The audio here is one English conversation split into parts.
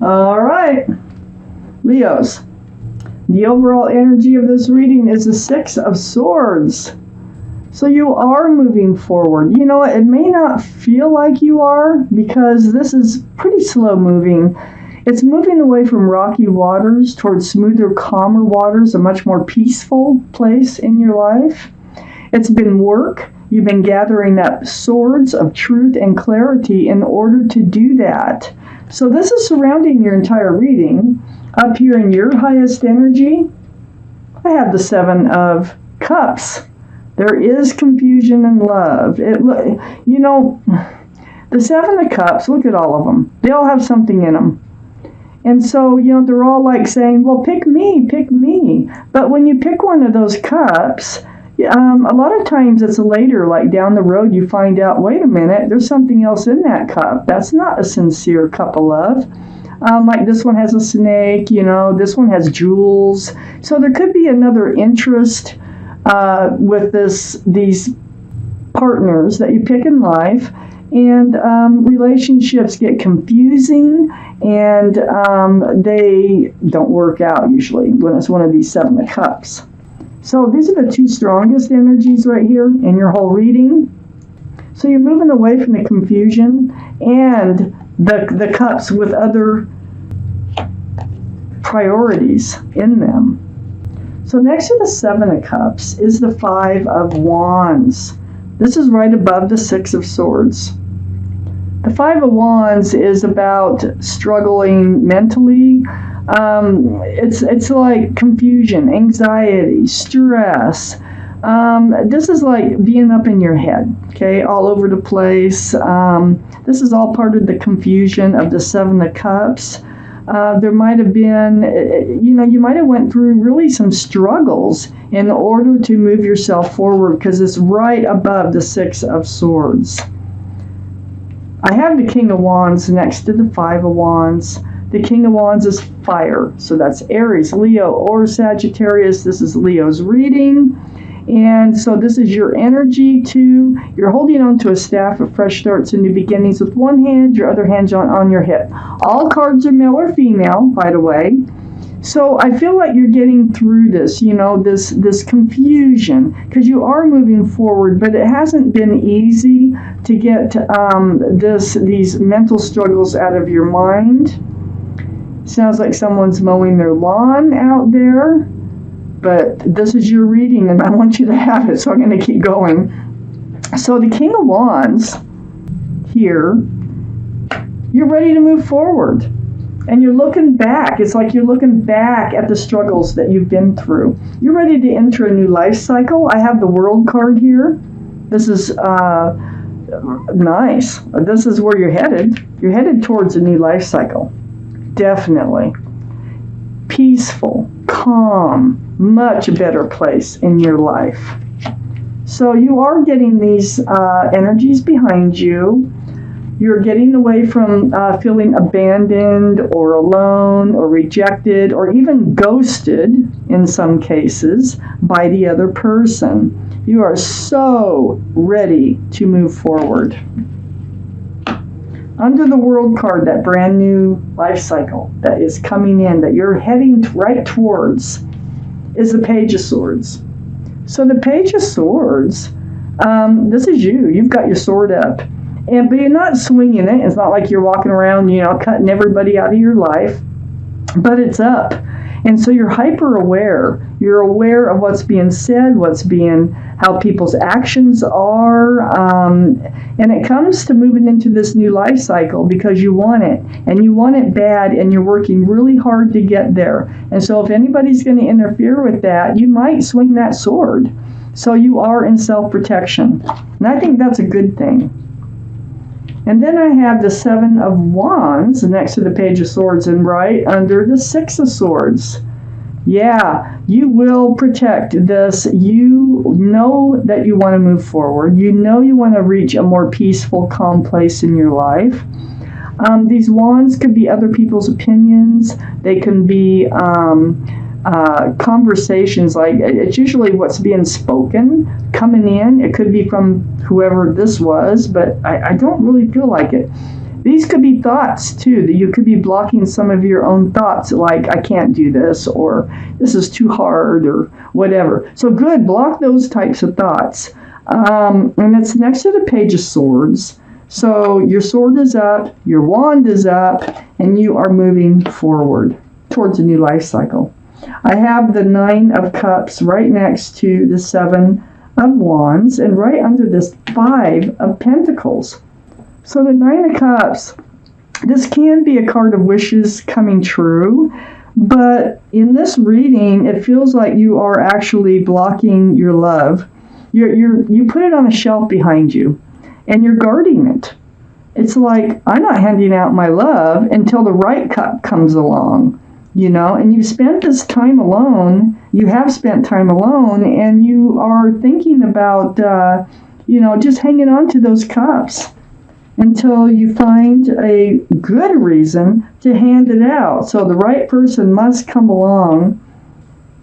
All right, Leos. The overall energy of this reading is the Six of Swords. So you are moving forward. You know, it may not feel like you are because this is pretty slow moving. It's moving away from rocky waters towards smoother, calmer waters, a much more peaceful place in your life. It's been work. You've been gathering up swords of truth and clarity in order to do that. So this is surrounding your entire reading. Up here in your highest energy, I have the Seven of Cups. There is confusion and love. You know, the Seven of Cups, look at all of them. They all have something in them. And so, you know, they're all like saying, well, pick me, pick me. But when you pick one of those cups, a lot of times it's later, like down the road, you find out, wait a minute, there's something else in that cup. That's not a sincere cup of love. Like this one has a snake, you know, this one has jewels. So there could be another interest with these partners that you pick in life, and relationships get confusing, and they don't work out usually when it's one of these Seven of Cups. So these are the two strongest energies right here in your whole reading. So you're moving away from the confusion and the cups with other priorities in them. So next to the Seven of Cups is the Five of Wands. This is right above the Six of Swords. The Five of Wands is about struggling mentally. It's like confusion, anxiety, stress. This is like being up in your head, okay, all over the place. This is all part of the confusion of the Seven of Cups. There might have been, you know, you might have went through really some struggles in order to move yourself forward because it's right above the Six of Swords. I have the King of Wands next to the Five of Wands. The King of Wands is fire, so that's Aries, Leo, or Sagittarius. This is Leo's reading. And so this is your energy too. You're holding on to a staff of fresh starts and new beginnings with one hand, your other hand on your hip. All cards are male or female, by the way. So I feel like you're getting through this, you know, this confusion, because you are moving forward, but it hasn't been easy to get these mental struggles out of your mind. Sounds like someone's mowing their lawn out there, but this is your reading and I want you to have it, so I'm going to keep going. So the King of Wands here, you're ready to move forward. And you're looking back. It's like you're looking back at the struggles that you've been through. You're ready to enter a new life cycle. I have the World card here. This is nice. This is where you're headed. You're headed towards a new life cycle. Definitely. Peaceful, calm, much better place in your life. So you are getting these energies behind you. You're getting away from feeling abandoned or alone or rejected or even ghosted in some cases by the other person. You are so ready to move forward. Under the World card, that brand new life cycle that is coming in, that you're heading right towards, is the Page of Swords. So the Page of Swords, this is you. You've got your sword up. But you're not swinging it. It's not like you're walking around, you know, cutting everybody out of your life. But it's up. And so you're hyper aware. You're aware of what's being said, how people's actions are. And it comes to moving into this new life cycle because you want it. And you want it bad, and you're working really hard to get there. And so if anybody's going to interfere with that, you might swing that sword. So you are in self-protection. And I think that's a good thing. And then I have the Seven of Wands next to the Page of Swords and right under the Six of Swords. Yeah, you will protect this. You know that you want to move forward. You know you want to reach a more peaceful, calm place in your life. These wands could be other people's opinions. They can be conversations, like it's usually what's being spoken coming in. It could be from whoever this was, but I don't really feel like it. These could be thoughts too, that you could be blocking some of your own thoughts, like I can't do this, or this is too hard, or whatever. So good, block those types of thoughts. And it's next to the Page of Swords. So your sword is up, your wand is up, and you are moving forward towards a new life cycle. I have the 9 of Cups right next to the 7 of Wands, and right under this 5 of Pentacles. So the 9 of Cups, this can be a card of wishes coming true, but in this reading, it feels like you are actually blocking your love. You put it on a shelf behind you, and you're guarding it. It's like, I'm not handing out my love until the right cup comes along, and you've spent this time alone. You have spent time alone, and you are thinking about, just hanging on to those cups until you find a good reason to hand it out. So the right person must come along,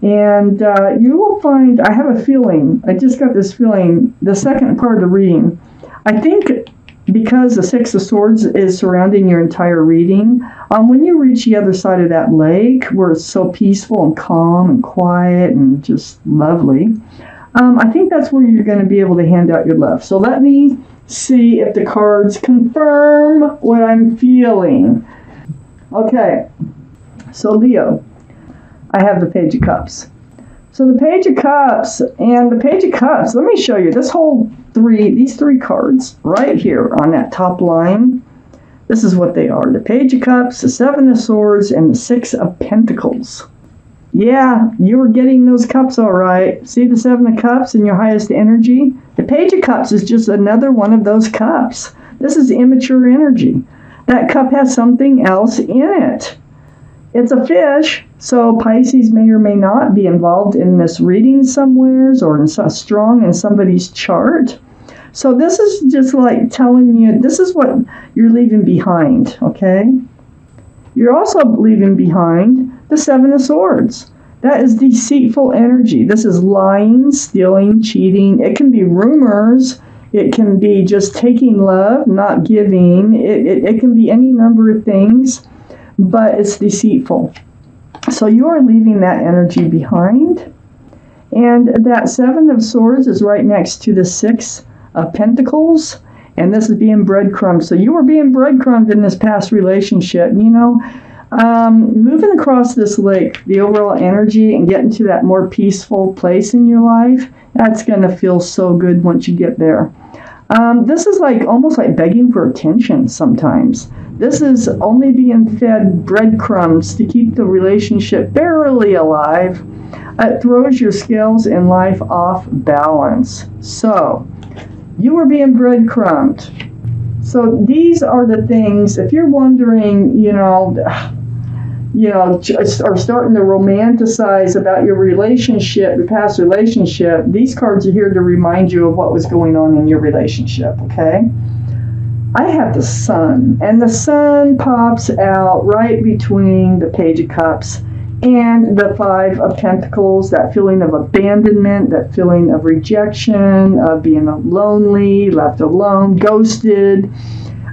and you will find, I have a feeling, I just got this feeling, the second part of the reading, I think because the 6 of Swords is surrounding your entire reading, when you reach the other side of that lake, where it's so peaceful and calm and quiet and just lovely, I think that's where you're going to be able to hand out your love. So let me see if the cards confirm what I'm feeling. Okay, so Leo, I have the Page of Cups. So the Page of Cups and the Page of Cups, let me show you these 3 cards right here on that top line. This is what they are. The Page of Cups, the 7 of Swords, and the 6 of Pentacles. Yeah, you were getting those cups all right. See the 7 of Cups in your highest energy? The Page of Cups is just another one of those cups. This is immature energy. That cup has something else in it. It's a fish, so Pisces may or may not be involved in this reading somewheres or strong in somebody's chart. So this is just like telling you, this is what you're leaving behind, okay? You're also leaving behind the 7 of Swords. That is deceitful energy. This is lying, stealing, cheating. It can be rumors. It can be just taking love, not giving. It can be any number of things, but it's deceitful. So you are leaving that energy behind. And that 7 of Swords is right next to the 6 of Pentacles. And this is being breadcrumbed. So you were being breadcrumbed in this past relationship. Moving across this lake, the overall energy, and getting to that more peaceful place in your life, that's going to feel so good once you get there. This is almost like begging for attention sometimes. This is only being fed breadcrumbs to keep the relationship barely alive. It throws your scales in life off balance. So, you are being breadcrumbed. So these are the things, if you're wondering, or starting to romanticize about your relationship, your past relationship, these cards are here to remind you of what was going on in your relationship, okay? I have the Sun, and the Sun pops out right between the Page of Cups and the 5 of Pentacles, that feeling of abandonment, that feeling of rejection, of being lonely, left alone, ghosted.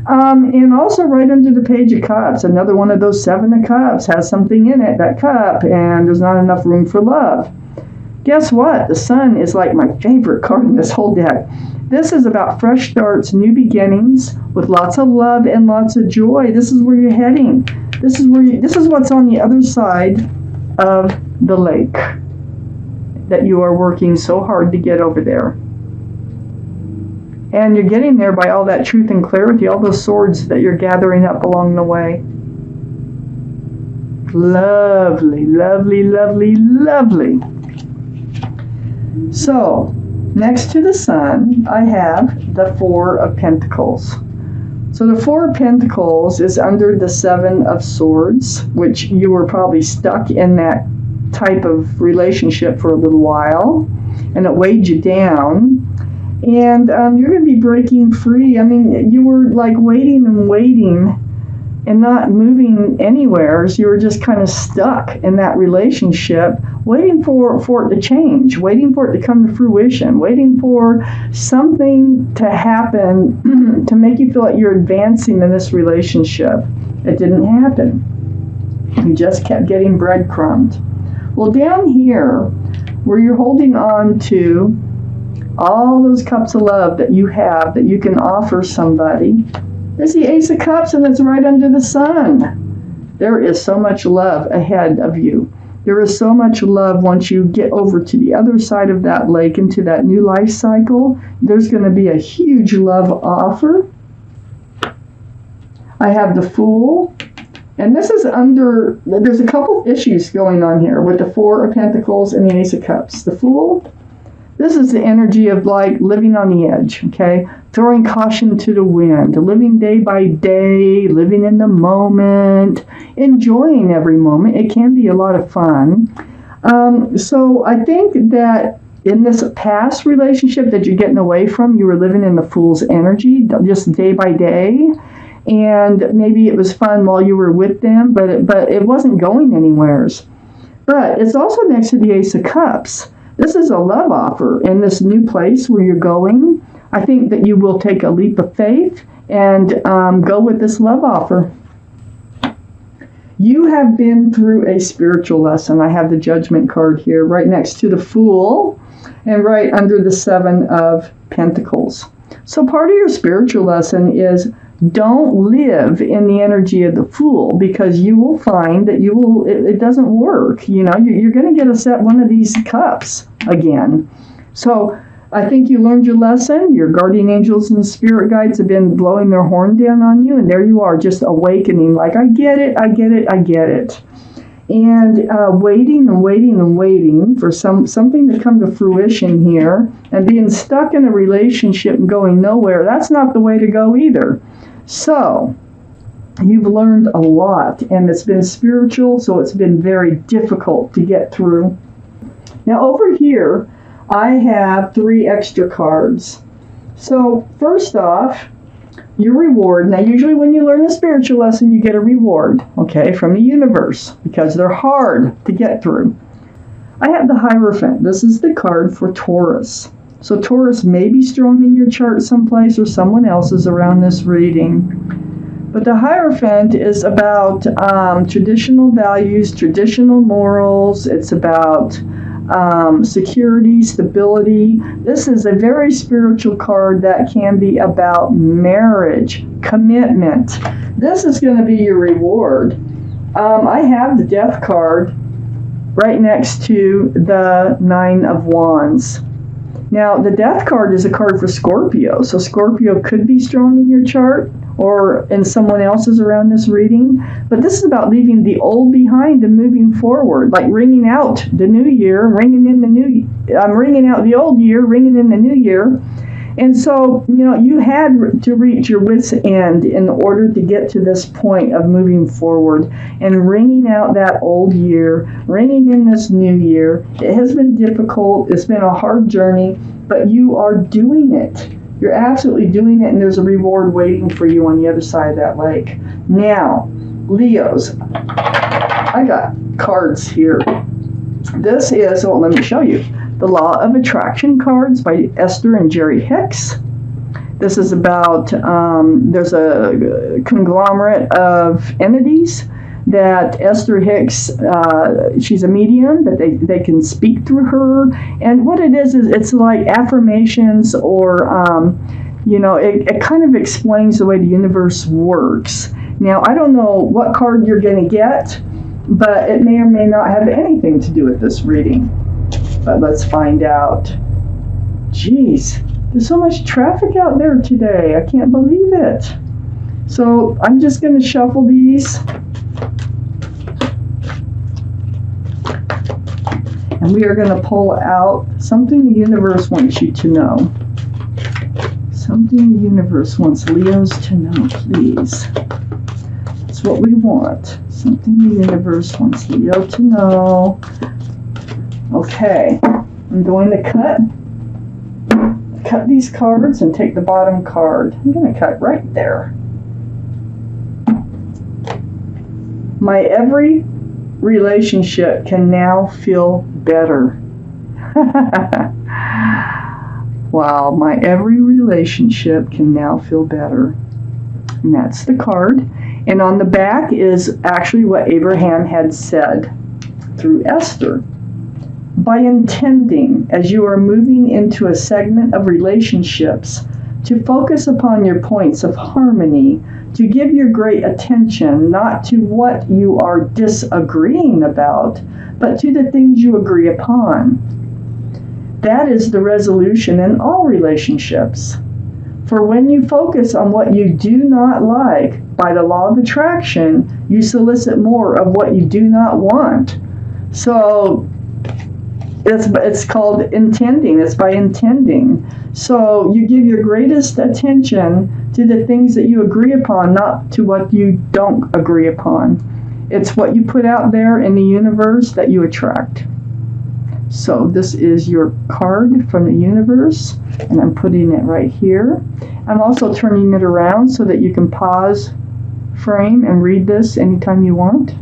And also right under the Page of Cups, another one of those 7 of Cups has something in it, that cup, and there's not enough room for love. Guess what? The Sun is like my favorite card in this whole deck. This is about fresh starts, new beginnings, with lots of love and lots of joy. This is where you're heading. This is what's on the other side of the lake that you are working so hard to get over there. And you're getting there by all that truth and clarity, all those swords that you're gathering up along the way. Lovely, lovely, lovely, lovely. So, next to the Sun, I have the 4 of Pentacles. So the 4 of Pentacles is under the 7 of Swords, which you were probably stuck in that type of relationship for a little while, and it weighed you down. And you're going to be breaking free. I mean, you were waiting and waiting, and not moving anywhere. So you were just kind of stuck in that relationship, waiting for it to change, waiting for it to come to fruition, waiting for something to happen to make you feel like you're advancing in this relationship. It didn't happen. You just kept getting breadcrumbed. Well, down here, where you're holding on to all those cups of love that you have that you can offer somebody, there's the Ace of Cups, and it's right under the sun. There is so much love ahead of you. There is so much love once you get over to the other side of that lake into that new life cycle. There's going to be a huge love offer. I have the Fool. And this is there's a couple issues going on here with the Four of Pentacles and the Ace of Cups. The Fool, this is the energy of like living on the edge, okay? Throwing caution to the wind, living day by day, living in the moment, enjoying every moment. It can be a lot of fun. So I think that in this past relationship that you're getting away from, you were living in the Fool's energy, just day by day. And maybe it was fun while you were with them, but it wasn't going anywheres. But it's also next to the Ace of Cups. This is a love offer in this new place where you're going. I think that you will take a leap of faith and go with this love offer. You have been through a spiritual lesson. I have the Judgment card here right next to the Fool and right under the Seven of Pentacles. So part of your spiritual lesson is don't live in the energy of the Fool, because you will find that it doesn't work. You know, you're going to get one of these cups again. So I think you learned your lesson. Your guardian angels and spirit guides have been blowing their horn down on you, and there you are, just awakening, like, I get it, I get it, I get it. And waiting and waiting and waiting for something to come to fruition here, and being stuck in a relationship and going nowhere, that's not the way to go either. So, you've learned a lot, and it's been spiritual, so it's been very difficult to get through. Now, over here, I have 3 extra cards. So, first off, your reward. Now, usually when you learn a spiritual lesson, you get a reward, okay, from the universe, because they're hard to get through. I have the Hierophant. This is the card for Taurus. So Taurus may be strong in your chart someplace, or someone else's around this reading. But the Hierophant is about traditional values, traditional morals. It's about security, stability. This is a very spiritual card that can be about marriage, commitment. This is going to be your reward. I have the Death card right next to the Nine of Wands. Now, the Death card is a card for Scorpio, so Scorpio could be strong in your chart or in someone else's around this reading, but this is about leaving the old behind and moving forward, like ringing out the new year, ringing out the old year, ringing in the new year. And so, you know, you had to reach your wit's end in order to get to this point of moving forward and ringing out that old year, ringing in this new year. It has been difficult. It's been a hard journey, but you are doing it. You're absolutely doing it, and there's a reward waiting for you on the other side of that lake. Now, Leos, I got cards here. This is, well, let me show you. The Law of Attraction cards by Esther and Jerry Hicks. This is about, there's a conglomerate of entities that Esther Hicks, she's a medium, that they can speak through her. And what it is it's like affirmations, or, you know, it kind of explains the way the universe works. Now, I don't know what card you're going to get, but it may or may not have anything to do with this reading. But let's find out. Jeez, there's so much traffic out there today. I can't believe it. So I'm just going to shuffle these. And we are going to pull out something the universe wants you to know. Something the universe wants Leos to know, please. That's what we want. Something the universe wants Leo to know. Okay, I'm going to cut these cards and take the bottom card. I'm going to cut right there. My every relationship can now feel better. Wow, my every relationship can now feel better. And that's the card. And on the back is actually what Abraham had said through Esther. By intending, as you are moving into a segment of relationships, to focus upon your points of harmony, to give your great attention not to what you are disagreeing about, but to the things you agree upon. That is the resolution in all relationships. For when you focus on what you do not like, by the law of attraction, you solicit more of what you do not want. So it's called intending. It's by intending. So you give your greatest attention to the things that you agree upon, not to what you don't agree upon. It's what you put out there in the universe that you attract. So this is your card from the universe, and I'm putting it right here. I'm also turning it around so that you can pause frame and read this anytime you want.